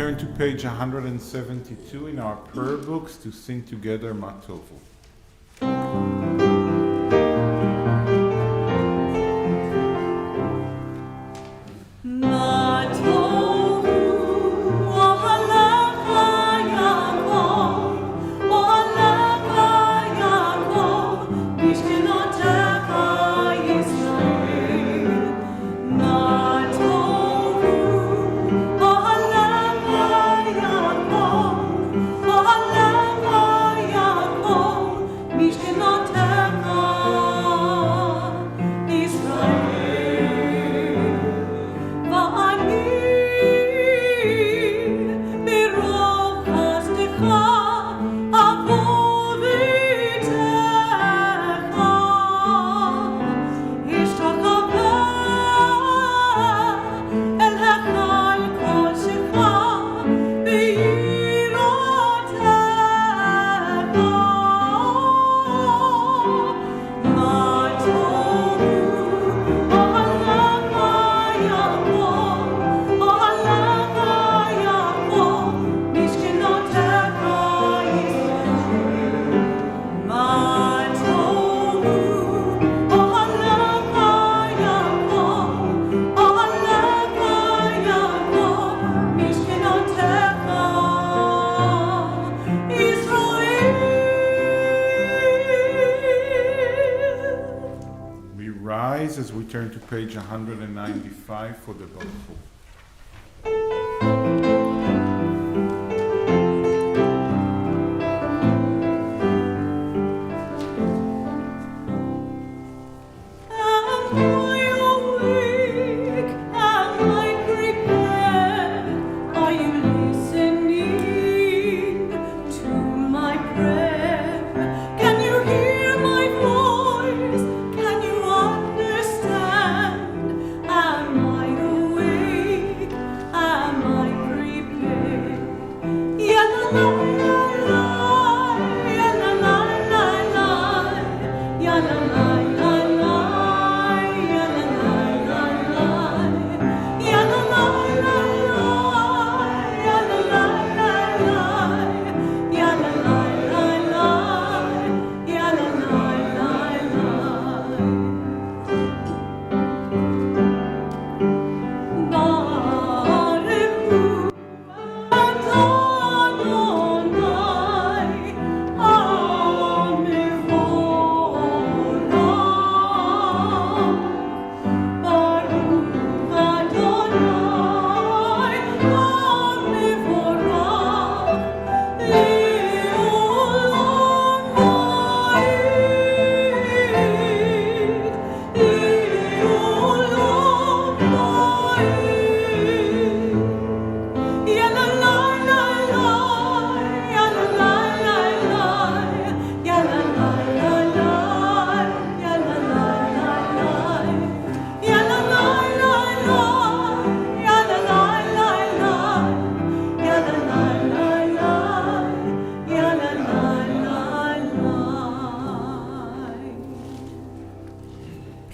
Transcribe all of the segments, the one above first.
turn to page 172 in our prayer books to sing together Matovu. As we turn to page 195 for the Berlow.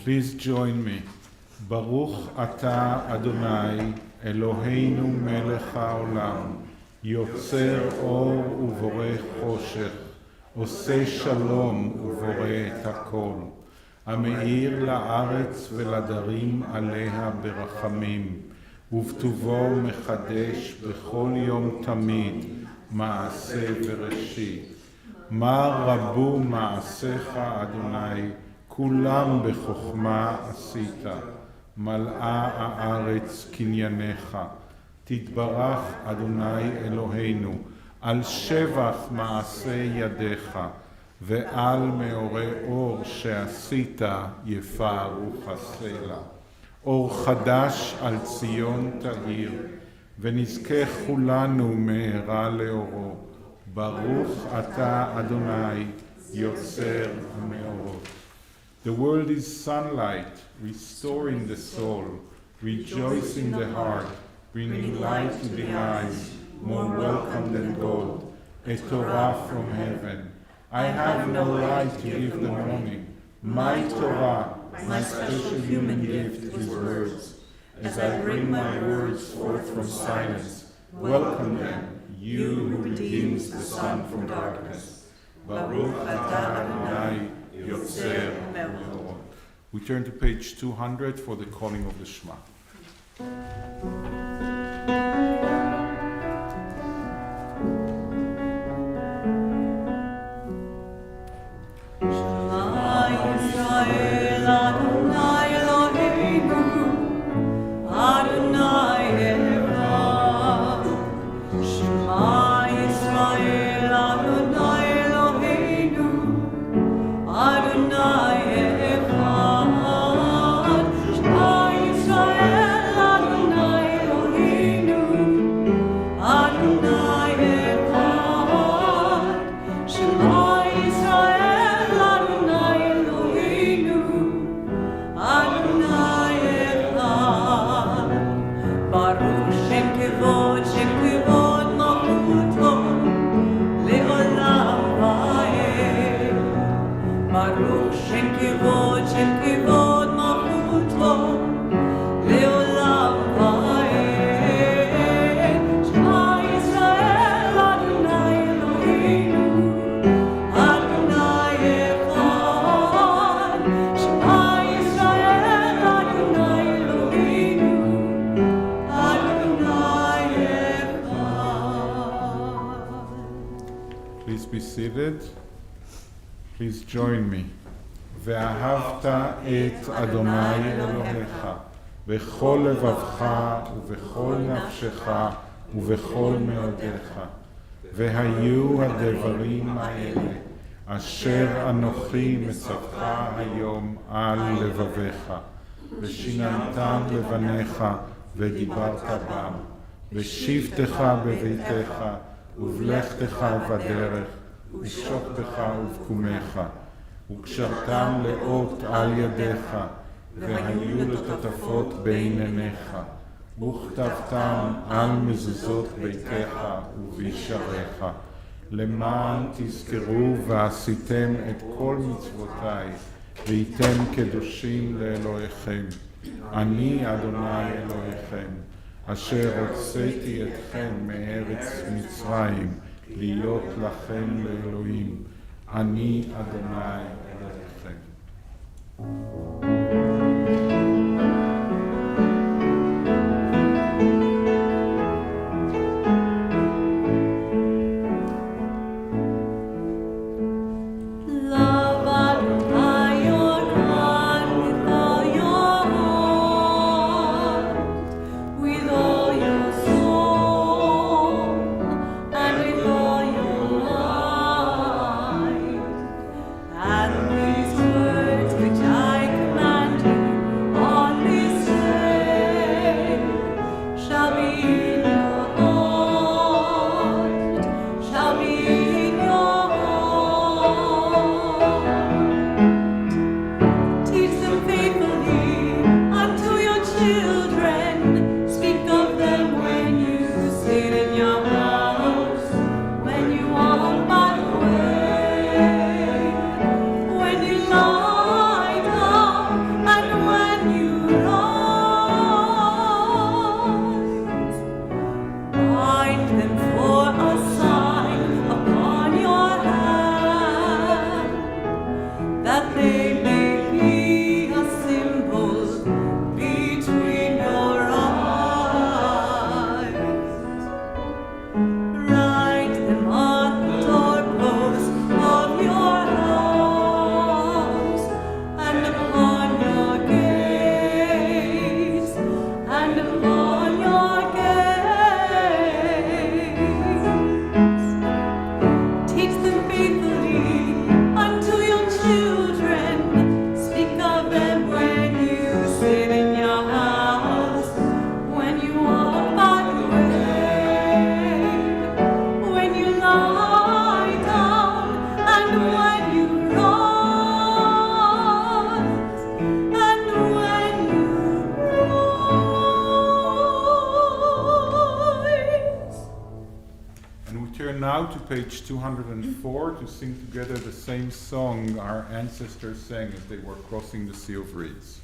Please join me. Baruch Ata Adonai, Eloheinu melech haolam, yotzer or uvoreh choshech, עושה שלום ובורא את הכל, המאיר לארץ ולדרים עליה ברחמים, ובטובו מחדש בכל יום תמיד מעשה וראשית. מה רבו מעשיך אדוני, כולם בחוכמה עשית, מלאה הארץ קנייניך. תתברך אדוני אלוהינו, על שבח מעשה ידיך, ועל מאורי אור שעשית יפארו הסלע. אור חדש על ציון תאיר, ונזכה כולנו מהרה לאורו. ברוך אתה אדוני, יוצר המאורות. The world is sunlight, restoring the soul, rejoicing the heart, bringing light to the eyes, more welcome than gold, a Torah from heaven. I have no light to give the morning. My Torah, my special human gift is words. As I bring my words forth from silence, Welcome then, you who redeems the sun from darkness. Baruch atah Adonai, Yotzer Me'orot. We turn to page 200 for the calling of the Shema. Please join me. ואהבת את אדוני אלוהיך בכל לבבך ובכל נפשך ובכל מאודיך. והיו הדברים האלה אשר אנוכי מצווך היום על לבביך, ושיננתם לבניך ודיברת בם, בשבתך בביתך ובלכתך בדרך, ובשוקתך ובקומך, וקשרתם לאות על ידיך, והיו לטוטפות בין עיניך, וכתבתם על מזוזות ביתך ובישריך, למען תזכרו ועשיתם את כל מצוותיי, והייתם קדושים לאלוהיכם. אני אדוני אלוהיכם, אשר הוצאתי אתכם מארץ מצרים, להיות לכם לאלוהים. אני אדוני אלוהיכם. Now to page 204 to sing together the same song our ancestors sang as they were crossing the Sea of Reeds.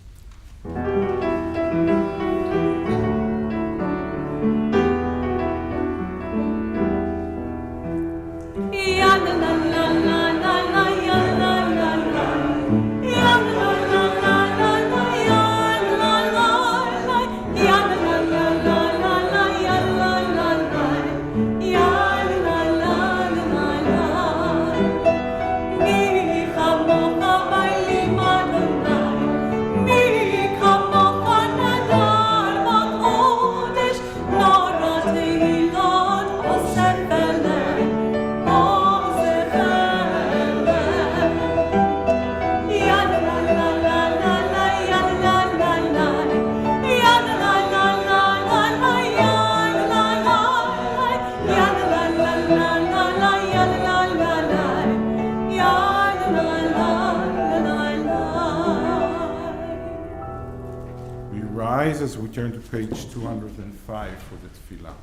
turn to page 205 for the tefillah.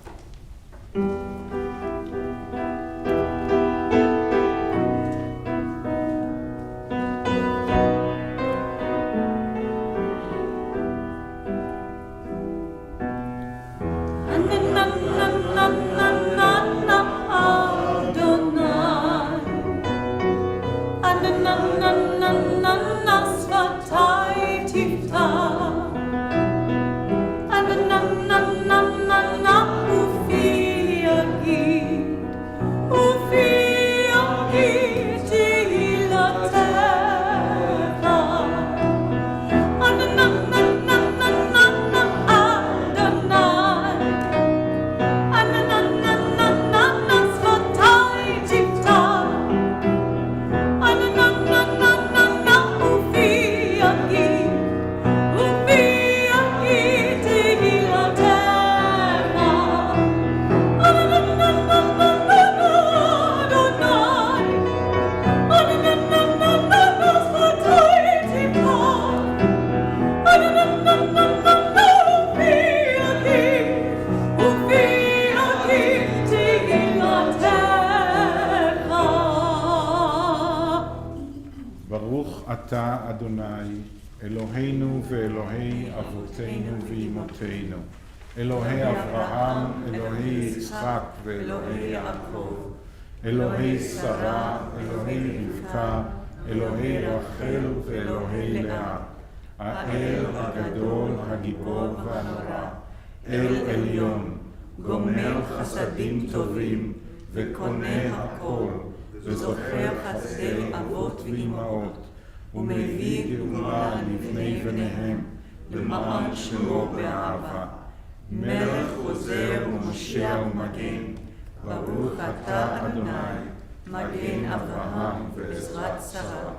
אתה אדוני, אלוהינו ואלוהי אבותינו ואמותינו, אלוהי אברהם, אלוהי יצחק ואלוהי יעקב, אלוהי שרה, אלוהי רבקה, אלוהי רחל ואלוהי לאה, האל הגדול, הגיבור והנורא, אל עליון, גומר חסדים טובים וקונה הכל, וזוכר חסדי אבות ואמהות, ומביא גאולה לבני בניהם, למען שמו באהבה. מלך עוזר ומושיע ומגן, ברוך אתה אדוני, מגן אברהם ועזרת שרה.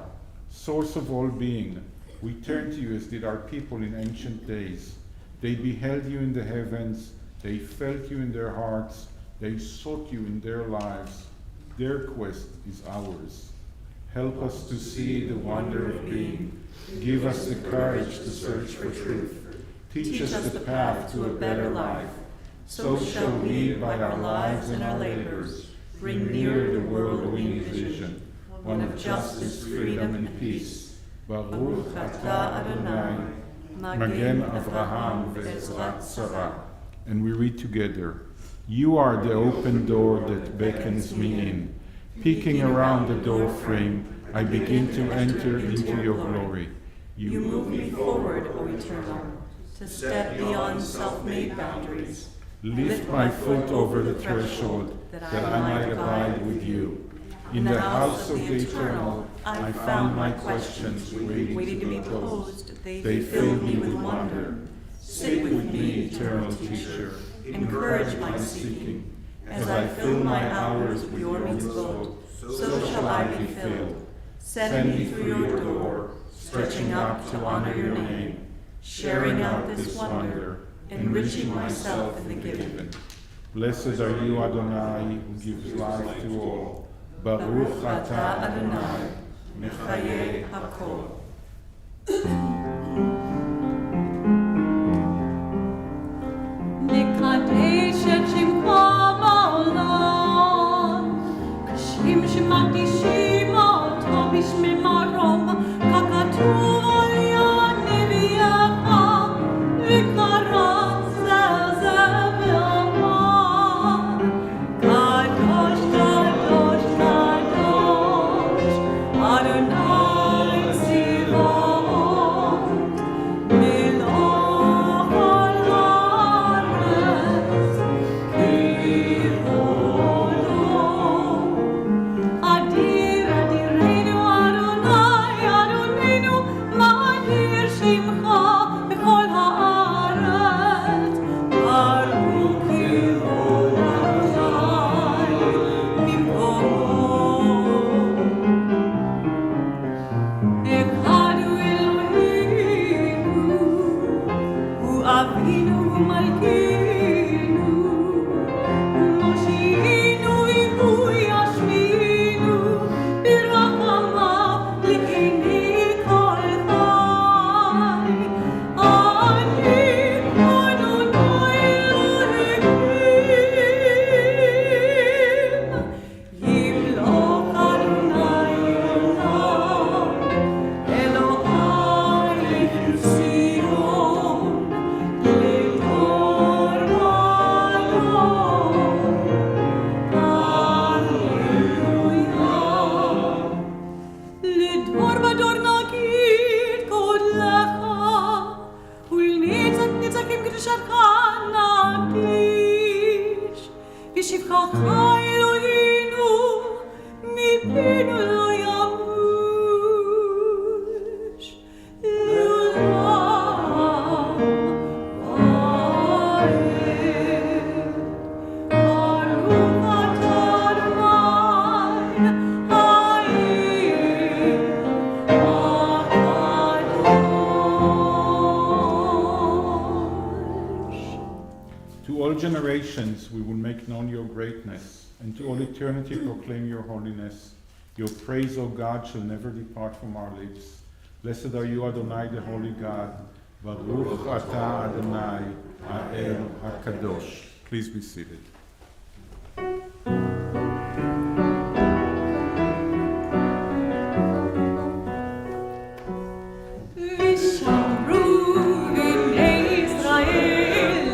Source of all being, we turn to you as did our people in ancient days. They beheld you in the heavens, they felt you in their hearts, they sought you in their lives. Their quest is ours. Help us to see the wonder of being. Give us the courage to search for truth. Teach us the path to a better life. So shall we, by our lives and our labors, bring near the world we envision, one of justice, freedom, and peace. Baruch atah Adonai, Magen Avraham ve'ezrat Sarah. And we read together, You are the open door that beckons me in. Peeking around the door frame, I begin to enter into your glory. You move me forward, O Eternal, to step beyond self-made boundaries. Lift my foot over the threshold, that I might abide with you. In the house of the Eternal, I found my questions waiting to be posed. They filled me with wonder. Sit with me, Eternal Teacher. Encourage my seeking. As I fill my hours with your mitzvot, so shall I be filled. Send me through your door, stretching up to honor your name, sharing out this wonder, enriching myself in the giving. Blessed are you, Adonai, who gives life to all. Baruch atah Adonai, mechayeh hakol. נקדש את שמך בעולם, כשם שמקדישים אותו בשמי מרום, ככתוב על יד נביאך, וקרא זה ואמר, קדוש, קדוש, קדוש, אדוני צבאות, וחי אלוהינו מפינו לא ימוש לעולם ועד. ברוך אתה אדוני האל הקדוש. To all generations we will make known your greatness, and to all eternity proclaim your holiness. Your praise, O God, shall never depart from our lips. Blessed are you, Adonai, the holy God. Baruch atah Adonai, Ha'el HaKadosh. Please be seated. ושמרו בני ישראל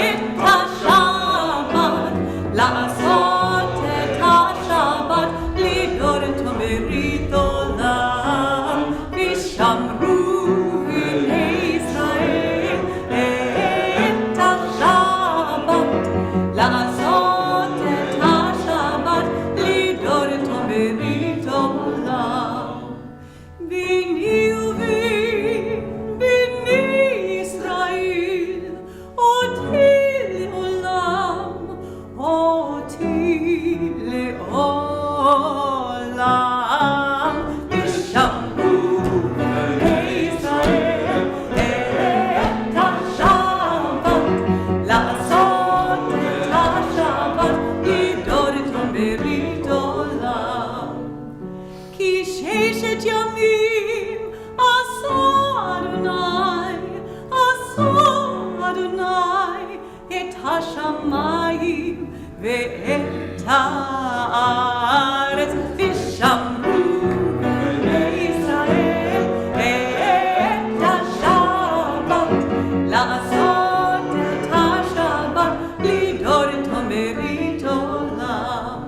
את השבת, לעשות את השבת, לדור את ברית עולם. ושמרו בני ישראל את השבת, לעשות את השבת, לדור את ברית עולם. בני ישראל, אותי לעולם, אותי לעולם. ושמרו בני ישראל את השבת, לעשות את השבת, לדור את ברית עולם. כי ששת ימים עשה אדוני את השמיים ואת הארץ. ושמרו בני ישראל את השבת, לעשות את השבת, לדור את ברית עולם.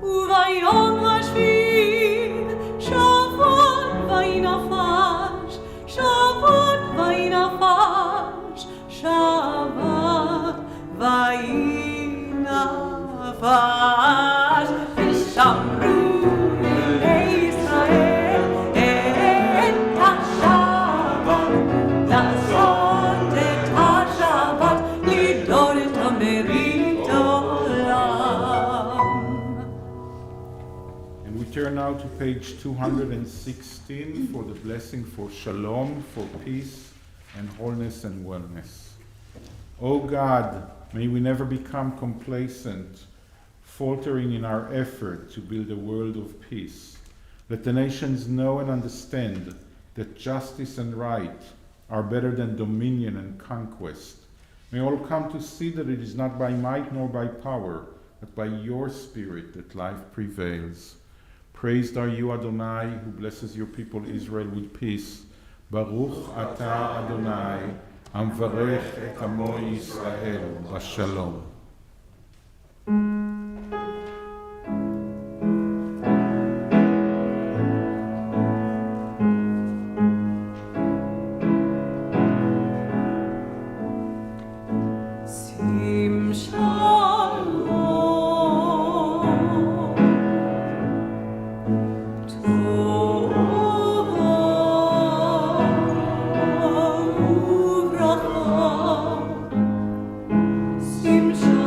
וביום השביעי שבת וינפש, שבת וינפש, שבת וינפש. ושמרו בני ישראל את השבת, לעשות את השבת, לדור את ברית עולם. And we turn now to page 216 for the blessing for shalom, for peace and wholeness and wellness. O God, may we never become complacent, faltering in our effort to build a world of peace. Let the nations know and understand that justice and right are better than dominion and conquest. May all come to see that it is not by might nor by power, but by your Spirit that life prevails. Praised are you, Adonai, who blesses your people Israel with peace. Baruch atah Adonai, המברך את עמו ישראל בשלום. שים שלום, טוב וברכה. שים שלום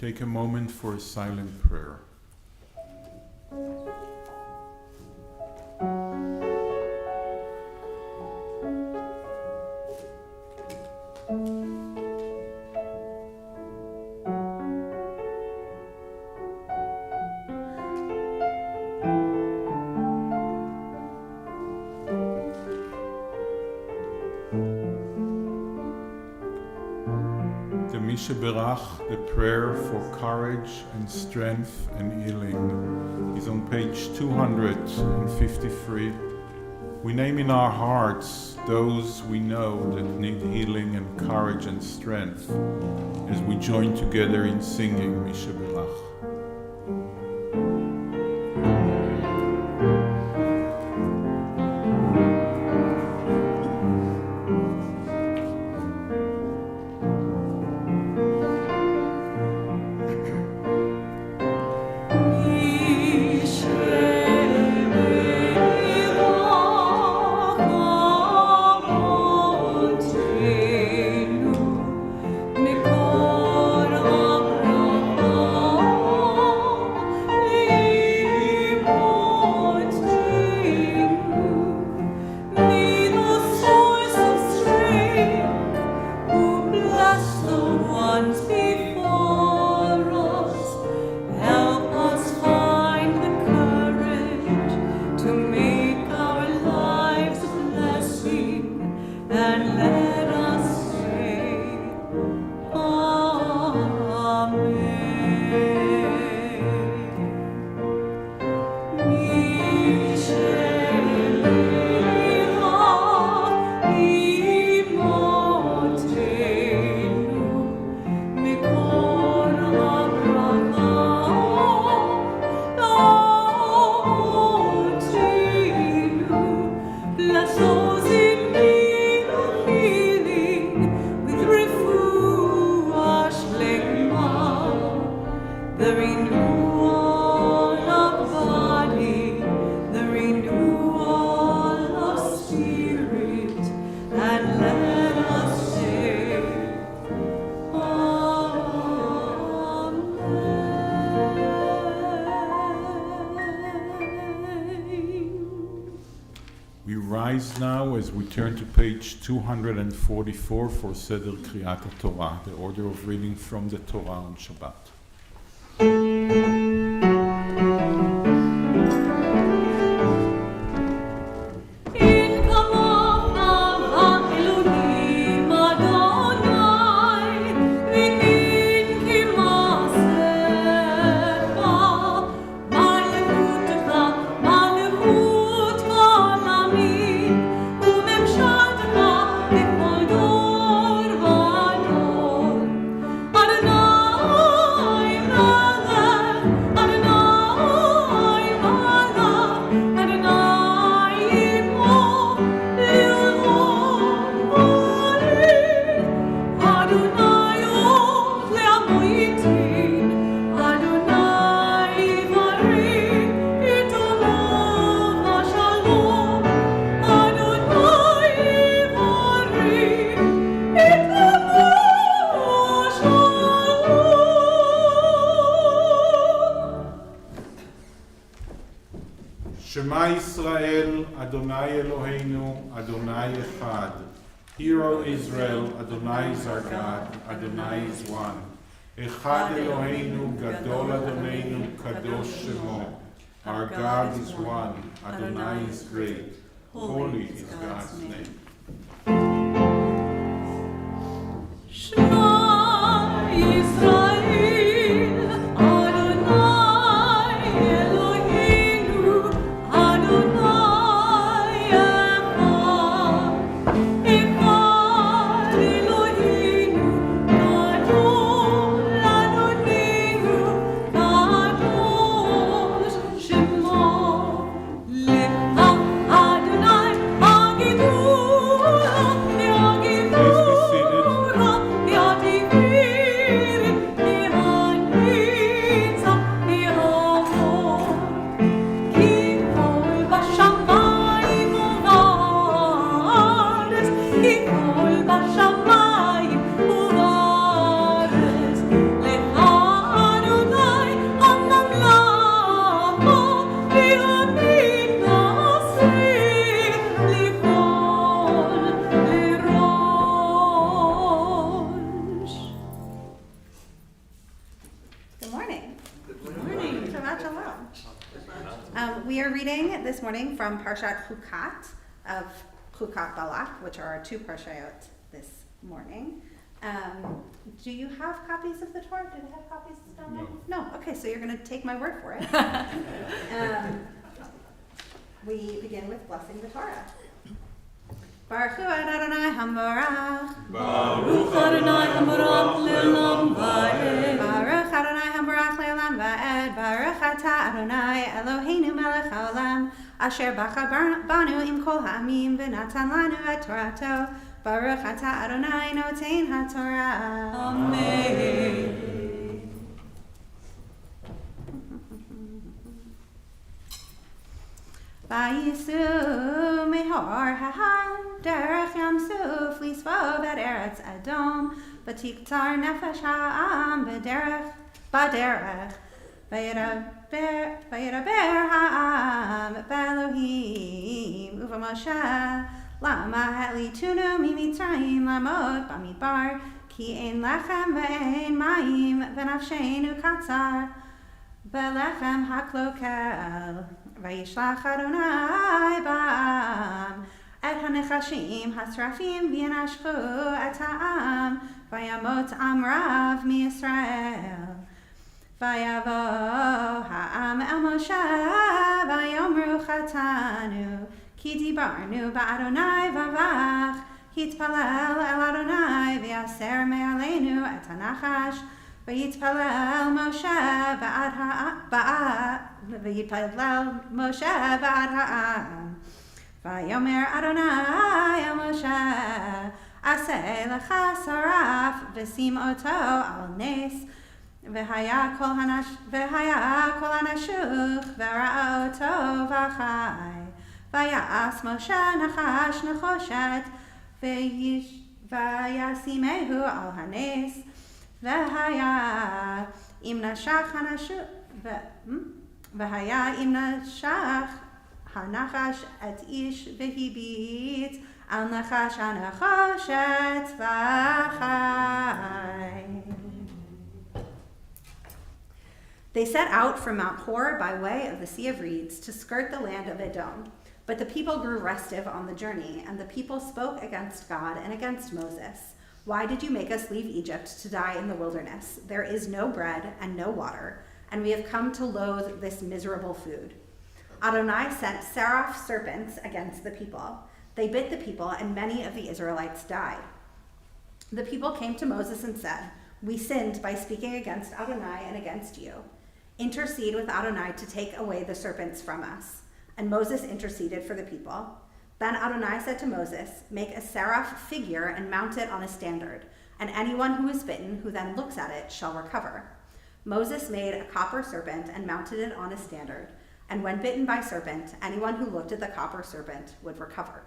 Take a moment for a silent prayer. The prayer for courage and strength and healing is on page 253. We name in our hearts those we know that need healing and courage and strength as we join together in singing Mishaberach. Now, as we turn to page 244 for Seder Kriyat Torah, the order of reading from the Torah on Shabbat. Shema Yisrael, Adonai Eloheinu, Adonai Echad. Hear, O Israel, Adonai is our God, Adonai is one. Echad Eloheinu, Gadol Adonenu, Kadosh Shemo. Our God is one, Adonai is great. Holy is God's name. Shema Yisrael. Please be seated. We are reading this morning from Parshat Chukat of Chukat Balak, which are our two parshayot this morning. Do you have copies of the Torah? Do they have copies down there? No. Okay, so you're going to take my word for it. We begin with blessing the Torah. Baruch Hu Adonai Hambarach. Baruch Adonai Hambarach Le'olam Va'ed. Baruch Adonai Hambarach Le'olam Va'ed. Baruch Ata Adonai Eloheinu Melech HaOlam Asher Bacha Banu Im Kol Ha'amim V'natan Lanu Et Torato. Baruch Ata Adonai Notein HaTorah. Amen. Vayisu mehor hahar derech yam suf lisvo vet eretz Edom v'tiktar nefesh ha'am baderech vayiraber ha'am b'Elohim uv'Moshe lama ha'litunu mimitzrayim lamod b'midbar ki ein lechem ve'ein mayim v'nafsheinu katzar b'lechem haklokel Vayishlach Adonai ba'am et hanechashim hasrafim v'yanashchu et ha'am vayamot amrav miYisrael vayavo ha'am el Moshe vayomru chatanu ki dibarnu ba'Adonai vavach hitpalel el Adonai v'yaser me'aleinu et hanachash v'yitpalel Moshe v'yitpalel Moshe ba'ad ha'am v'yomer Adonai el Moshe aseh lecha saraf v'sim oto al nes v'haya kol hanashuch v'ra'a oto v'chai v'yas Moshe nachash nechoshet v'yasimehu al hanes v'haya im nashach hanashuch v'haya im nashach hanachash et ish v'hibit al nachash hanachoshet v'chai. They set out from Mount Hor by way of the Sea of Reeds to skirt the land of Edom. But the people grew restive on the journey, and the people spoke against God and against Moses. Why did you make us leave Egypt to die in the wilderness? There is no bread and no water, and we have come to loathe this miserable food. Adonai sent seraph serpents against the people. They bit the people, and many of the Israelites died. The people came to Moses and said, "We sinned by speaking against Adonai and against you. Intercede with Adonai to take away the serpents from us." And Moses interceded for the people. Then Adonai said to Moses, "Make a seraph figure and mount it on a standard, and anyone who is bitten who then looks at it shall recover." Moses made a copper serpent and mounted it on a standard, and when bitten by serpent, anyone who looked at the copper serpent would recover.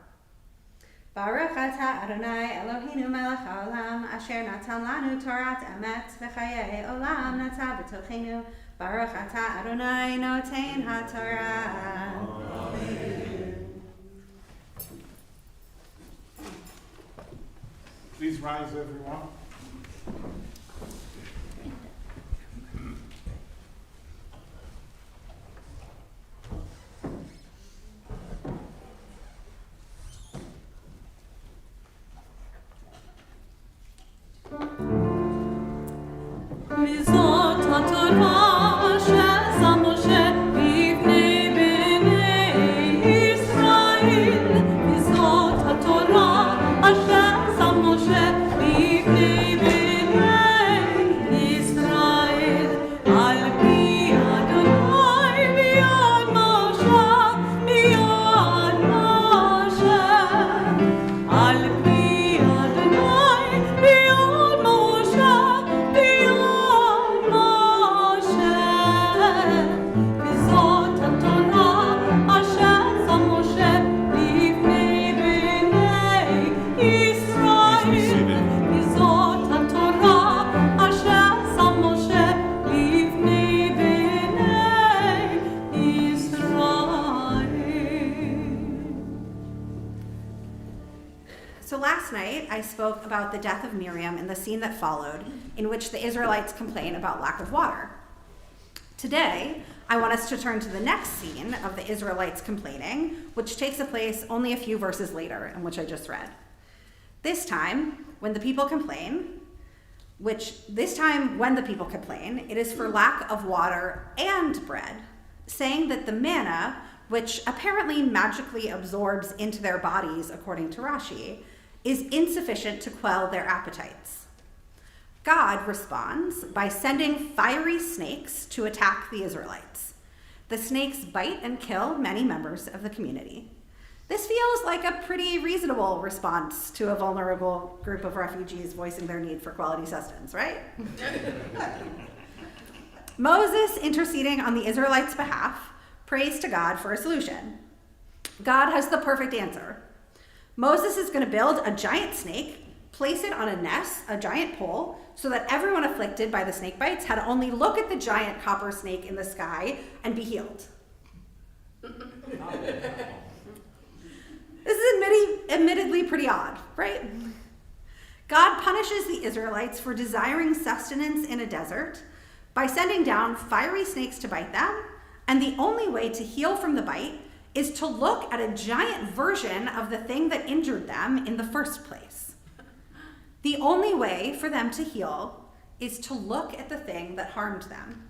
Baruch atah Adonai Eloheinu melech haolam asher natan lanu torat emet v'chayei olam nata b'tochenu. Baruch atah Adonai notein haTorah. Please rise, everyone. Mizot haTorah asher sam Moshe b'ivnei bnei Yisrael. Mizot haTorah asher sam Moshe b'ivnei bnei Yisrael. Al pi Adonai b'yad Moshe, b'yad Moshe. Al pi Adonai b'yad Moshe, b'yad Moshe. V'zot haTorah asher sam Moshe b'ivnei bnei Yisrael. V'zot haTorah asher sam Moshe b'ivnei bnei Yisrael. So last night, I spoke about the death of Miriam and the scene that followed, in which the Israelites complain about lack of water. Today, I want us to turn to the next scene of the Israelites complaining, which takes place only a few verses later, and which I just read. This time, when the people complain, it is for lack of water and bread, saying that the manna, which apparently magically absorbs into their bodies, according to Rashi, is insufficient to quell their appetites. God responds by sending fiery snakes to attack the Israelites. The snakes bite and kill many members of the community. This feels like a pretty reasonable response to a vulnerable group of refugees voicing their need for quality sustenance, right? Moses, interceding on the Israelites' behalf, prays to God for a solution. God has the perfect answer. Moses is going to build a giant snake, place it on a giant pole, so that everyone afflicted by the snake bites had to only look at the giant copper snake in the sky and be healed. This is admittedly pretty odd, right? God punishes the Israelites for desiring sustenance in a desert by sending down fiery snakes to bite them, and the only way to heal from the bite is to look at a giant version of the thing that injured them in the first place. The only way for them to heal is to look at the thing that harmed them.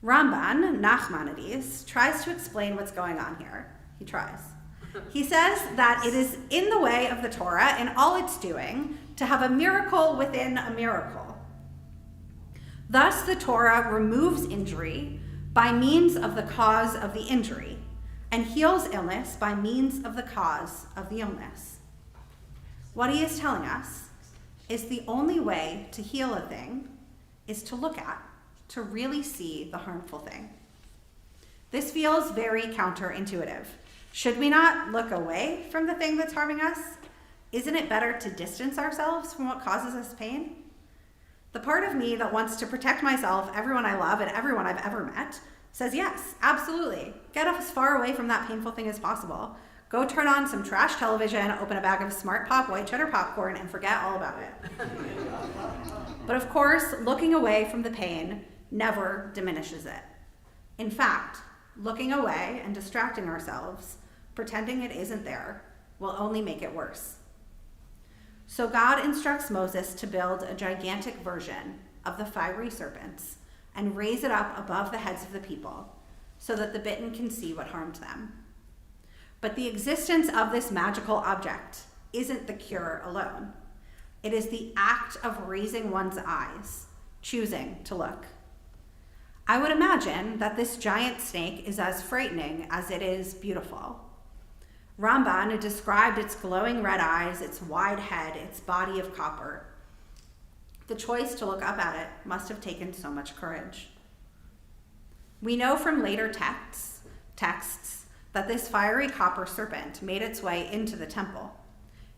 Ramban, Nachmanides, tries to explain what's going on here. He tries. He says that it is in the way of the Torah and all it's doing to have a miracle within a miracle. Thus, the Torah removes injury by means of the cause of the injury and heals illness by means of the cause of the illness. What he is telling us is the only way to heal a thing is to look at, to really see the harmful thing. This feels very counterintuitive. Should we not look away from the thing that's harming us? Isn't it better to distance ourselves from what causes us pain? The part of me that wants to protect myself, everyone I love, and everyone I've ever met says yes, absolutely. Get as far away from that painful thing as possible. Go turn on some trash television, open a bag of Smart Pop white cheddar popcorn, and forget all about it. But of course, looking away from the pain never diminishes it. In fact, looking away and distracting ourselves, pretending it isn't there, will only make it worse. So God instructs Moses to build a gigantic version of the fiery serpents and raise it up above the heads of the people so that the bitten can see what harmed them. But the existence of this magical object isn't the cure alone. It is the act of raising one's eyes, choosing to look. I would imagine that this giant snake is as frightening as it is beautiful. Ramban described its glowing red eyes, its wide head, its body of copper. The choice to look up at it must have taken so much courage. We know from later texts that this fiery copper serpent made its way into the temple.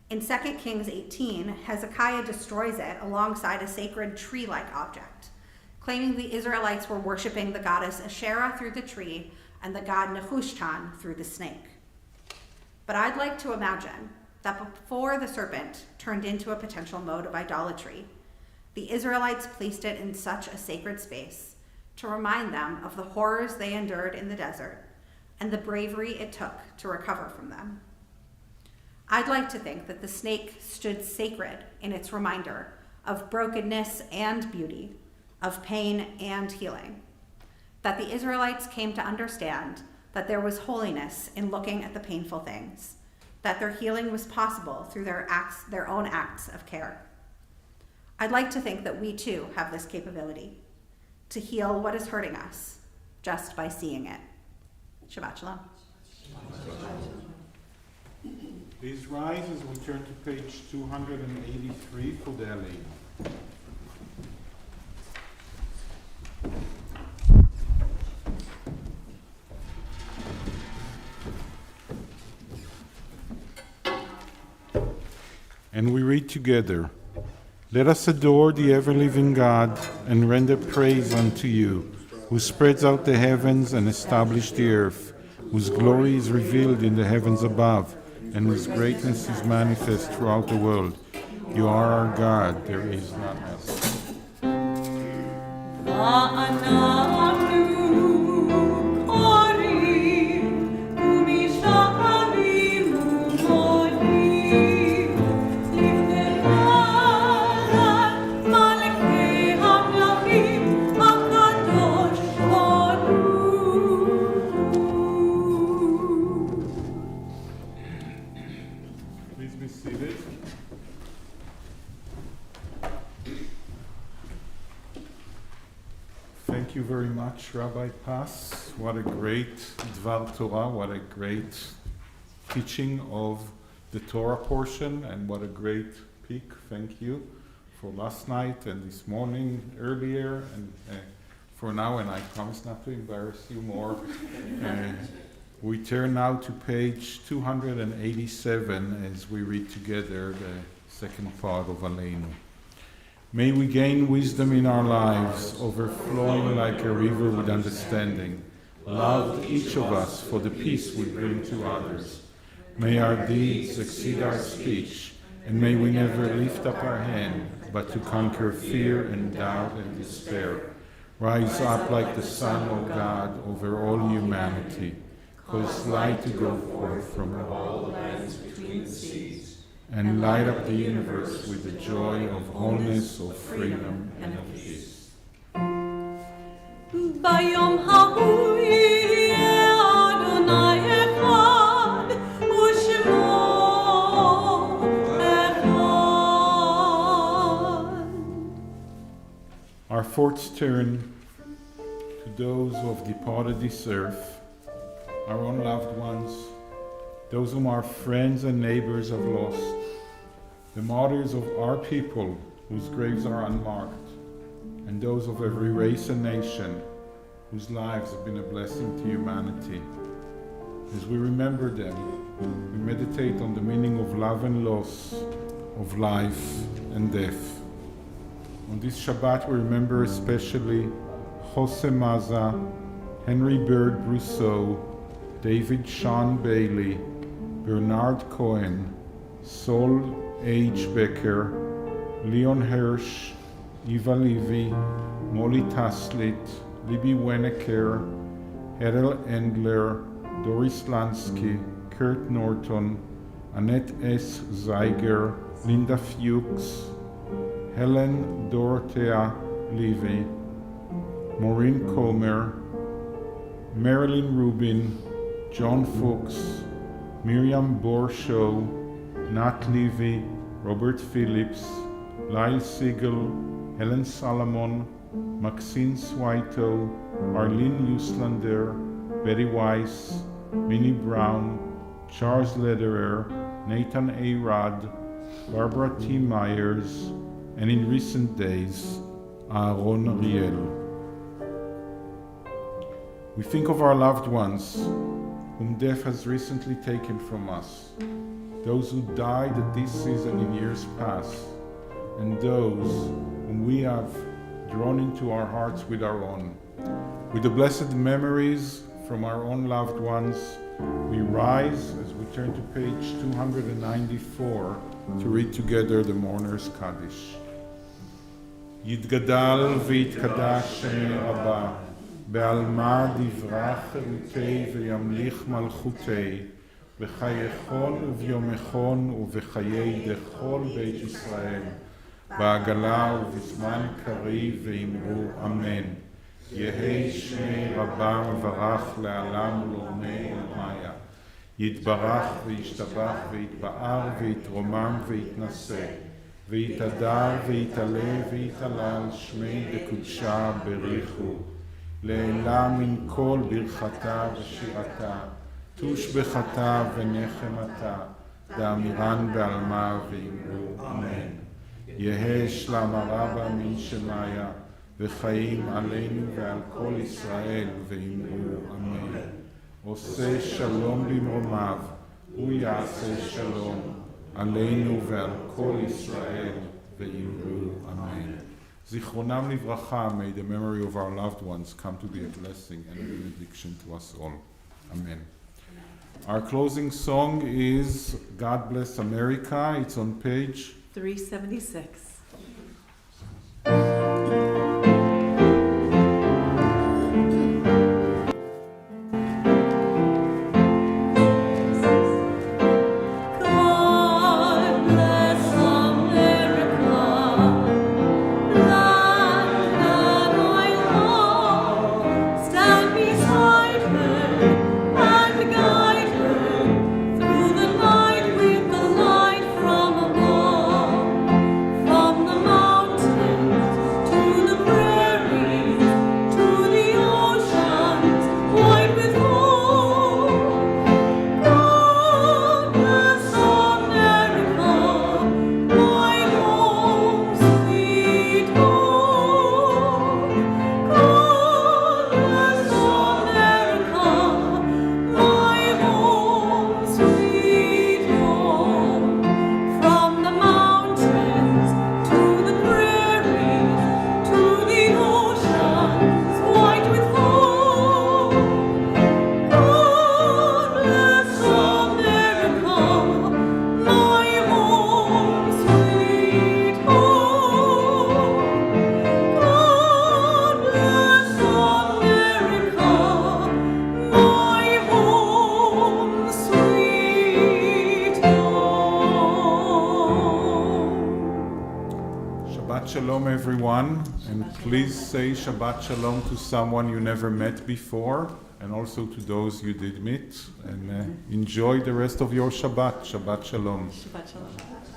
In 2 Kings 18, Hezekiah destroys it alongside a sacred tree-like object, claiming the Israelites were worshiping the goddess Asherah through the tree and the god Nehushtan through the snake. But I'd like to imagine that before the serpent turned into a potential mode of idolatry, the Israelites placed it in such a sacred space to remind them of the horrors they endured in the desert and the bravery it took to recover from them. I'd like to think that the snake stood sacred in its reminder of brokenness and beauty, of pain and healing, that the Israelites came to understand that there was holiness in looking at the painful things, that their healing was possible through their own acts of care. I'd like to think that we too have this capability to heal what is hurting us just by seeing it. Shabbat Shalom. Please rise as we turn to page 283 for the Alei. And we read together, "Let us adore the ever-living God and render praise unto you, who spreads out the heavens and established the earth, whose glory is revealed in the heavens above, and whose greatness is manifest throughout the world. You are our God, there is none else." much, Rabbi Pass. What a great Dvar Torah, what a great teaching of the Torah portion, and what a great peek. Thank you for last night and this morning earlier, and for now, and I promise not to embarrass you more. We turn now to page 287 as we read together the second part of Aleinu. May we gain wisdom in our lives, overflowing like a river with understanding, love each of us for the peace we bring to others. May our deeds exceed our speech, and may we never lift up our hand, but to conquer fear and doubt and despair. Rise up like the sun, O God, over all humanity. Cause light to go forth from all the lands between the seas, and light up the universe with the joy of wholeness, of freedom, and of peace. ביום ההוא יהיה אדוני אחד, ושמו אחד. Our thoughts turn to those who have departed this earth, our own loved ones, those whom our friends and neighbors have lost, the martyrs of our people whose graves are unmarked, and those of every race and nation whose lives have been a blessing to humanity. As we remember them, we meditate on the meaning of love and loss, of life and death. On this Shabbat, we remember especially Jose Maza, Henry Bird Brousseau, David Sean Bailey, Bernard Cohen, Saul H. Becker, Leon Hirsch, Eva Levy, Molly Taslit, Libby Wenneker, Errol Endler, Doris Lansky, Kurt Norton, Annette S. Zeiger, Linda Fuchs, Helen Dorothea Levy, Maureen Comer, Marilyn Rubin, John Fuchs, Miriam Borshow, Nat Levy, Robert Phillips, Lyle Siegel, Helen Solomon, Maxine Swaito, Arlene Uslander, Betty Weiss, Minnie Brown, Charles Lederer, Nathan A. Rudd, Barbara T. Myers, and in recent days, Aaron Ariel. We think of our loved ones whom death has recently taken from us, those who died at this season in years past, and those whom we have drawn into our hearts with our own. With the blessed memories from our own loved ones, we rise as we turn to page 294 to read together the Mourner's Kaddish. יתגדל ויתקדש שמי רבה, בעלמא דברה חירותי וימליך מלכותי, בחייכון וביומכון ובחיי דכל בית ישראל, בעגלה ובזמן קריב ואמרו אמן. יהי שמי רבה מברך לעלם ולעולמי עולמיה. יתברך וישתבח ויתבאר ויתרומם ויתנשא, ויתהדר ויתעלה ויתהלל שמי דקודשה בריחו. לעילה מן כל ברכתה ושירתה, תושבחתה ונחמתה, דאמירן בעלמה ואמרו אמן. יהא שלמה רבה מן שמיה, וחיים עלינו ועל כל ישראל ואמרו אמן. עושה שלום במרומיו, הוא יעשה שלום, עלינו ועל כל ישראל ואמרו אמן. זיכרונם לברכה, may the memory of our loved ones come to be a blessing and a benediction to us all. Amen. Our closing song is God Bless America. It's on page 376. From everyone, and please say Shabbat Shalom to someone you never met before, and also to those you did meet, and enjoy the rest of your Shabbat. Shabbat Shalom. Shabbat shalom.